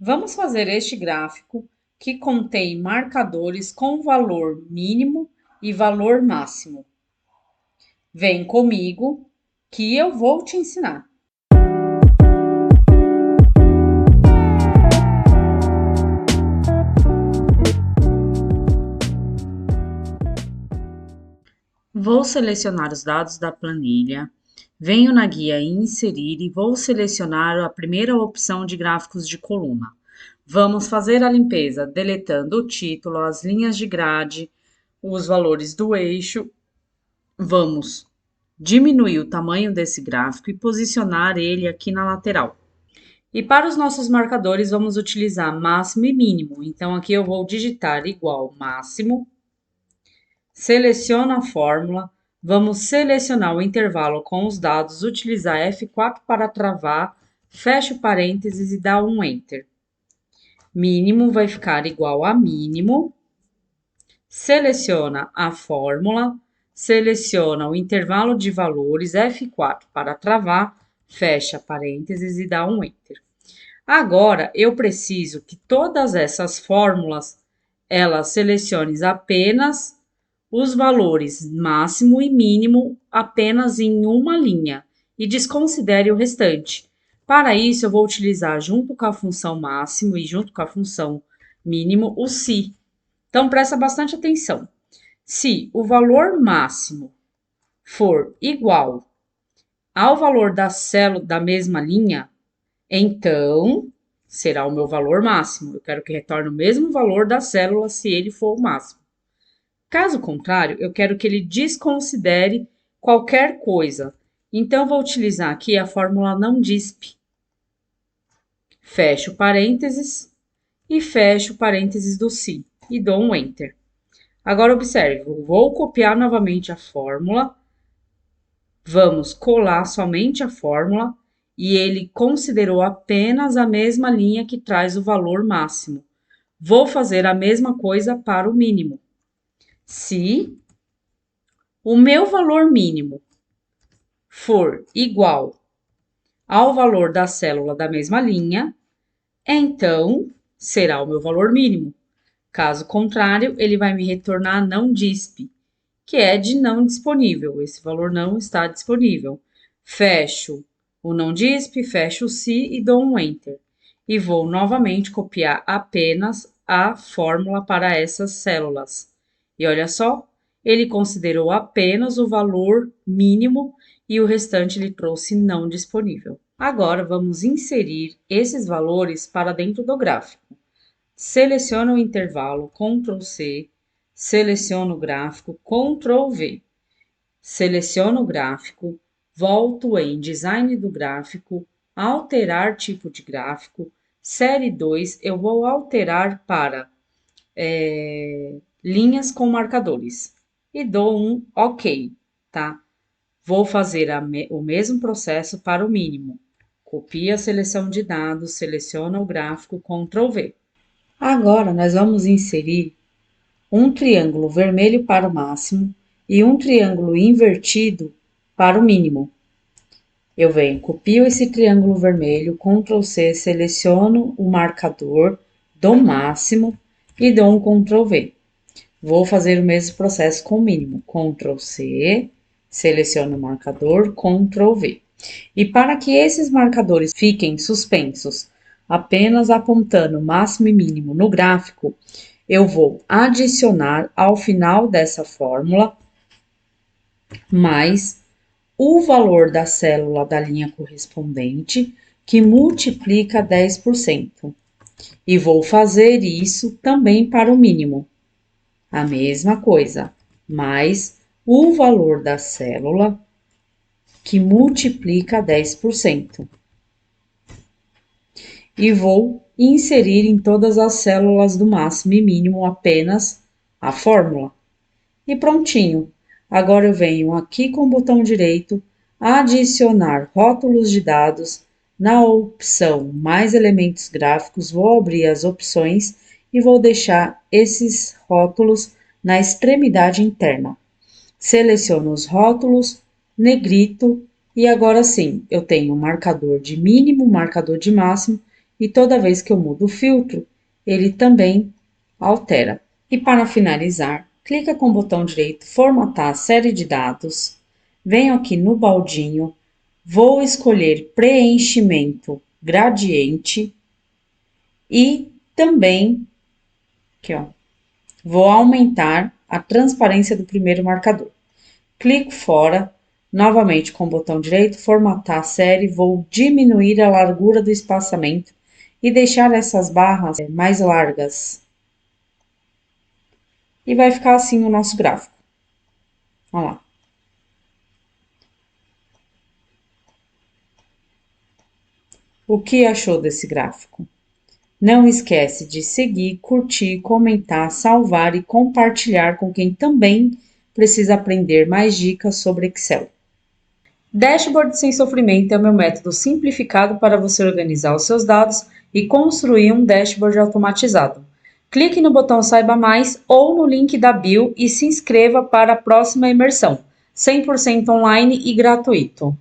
Vamos fazer este gráfico que contém marcadores com valor mínimo e valor máximo. Vem comigo que eu vou te ensinar. Vou selecionar os dados da planilha, venho na guia Inserir e vou selecionar a primeira opção de gráficos de coluna. Vamos fazer a limpeza deletando o título, as linhas de grade, os valores do eixo. Vamos diminuir o tamanho desse gráfico e posicionar ele aqui na lateral. E para os nossos marcadores, vamos utilizar máximo e mínimo. Então, aqui eu vou digitar igual máximo, seleciono a fórmula, vamos selecionar o intervalo com os dados, utilizar F4 para travar, fecho parênteses e dá um Enter. Mínimo vai ficar igual a mínimo, seleciona a fórmula, seleciona o intervalo de valores, F4 para travar, fecha parênteses e dá um Enter. Agora, eu preciso que todas essas fórmulas, elas selecionem apenas os valores máximo e mínimo apenas em uma linha e desconsidere o restante. Para isso, eu vou utilizar junto com a função máximo e junto com a função mínimo o se. Então, presta bastante atenção. Se o valor máximo for igual ao valor da célula da mesma linha, então será o meu valor máximo. Eu quero que retorne o mesmo valor da célula se ele for o máximo. Caso contrário, eu quero que ele desconsidere qualquer coisa. Então, vou utilizar aqui a fórmula não disp. Fecho parênteses e fecho parênteses do se e dou um Enter. Agora, observe, vou copiar novamente a fórmula. Vamos colar somente a fórmula e ele considerou apenas a mesma linha que traz o valor máximo. Vou fazer a mesma coisa para o mínimo. Se o meu valor mínimo for igual ao valor da célula da mesma linha, então será o meu valor mínimo. Caso contrário, ele vai me retornar não disp, que é de não disponível. Esse valor não está disponível. Fecho o não disp, fecho o se e dou um Enter. E vou novamente copiar apenas a fórmula para essas células. E olha só, ele considerou apenas o valor mínimo e o restante ele trouxe não disponível. Agora, vamos inserir esses valores para dentro do gráfico. Seleciono o intervalo, Ctrl C, seleciono o gráfico, Ctrl V. Seleciono o gráfico, volto em Design do gráfico, Alterar tipo de gráfico, Série 2, eu vou alterar para linhas com marcadores e dou um OK, tá? Vou fazer o mesmo processo para o mínimo. Copia a seleção de dados, seleciona o gráfico, Ctrl V. Agora, nós vamos inserir um triângulo vermelho para o máximo e um triângulo invertido para o mínimo. Eu venho, copio esse triângulo vermelho, Ctrl C, seleciono o marcador do máximo e dou um Ctrl V. Vou fazer o mesmo processo com o mínimo. Ctrl C, seleciono o marcador, Ctrl V. E para que esses marcadores fiquem suspensos, apenas apontando máximo e mínimo no gráfico, eu vou adicionar ao final dessa fórmula mais o valor da célula da linha correspondente, que multiplica 10%. E vou fazer isso também para o mínimo. A mesma coisa, mais o valor da célula que multiplica 10%. E vou inserir em todas as células do máximo e mínimo apenas a fórmula. E prontinho. Agora eu venho aqui com o botão direito, adicionar rótulos de dados. Na opção mais elementos gráficos, vou abrir as opções e vou deixar esses rótulos na extremidade interna. Seleciono os rótulos, negrito, e agora sim, eu tenho um marcador de mínimo, marcador de máximo e toda vez que eu mudo o filtro, ele também altera. E para finalizar, clica com o botão direito Formatar a série de dados, venho aqui no baldinho, vou escolher Preenchimento Gradiente e também, aqui ó, vou aumentar a transparência do primeiro marcador. Clico fora, novamente com o botão direito, formatar a série, vou diminuir a largura do espaçamento e deixar essas barras mais largas. E vai ficar assim o nosso gráfico. Olha lá. O que achou desse gráfico? Não esquece de seguir, curtir, comentar, salvar e compartilhar com quem também precisa aprender mais dicas sobre Excel. Dashboard sem sofrimento é o meu método simplificado para você organizar os seus dados e construir um dashboard automatizado. Clique no botão Saiba Mais ou no link da bio e se inscreva para a próxima imersão, 100% online e gratuito.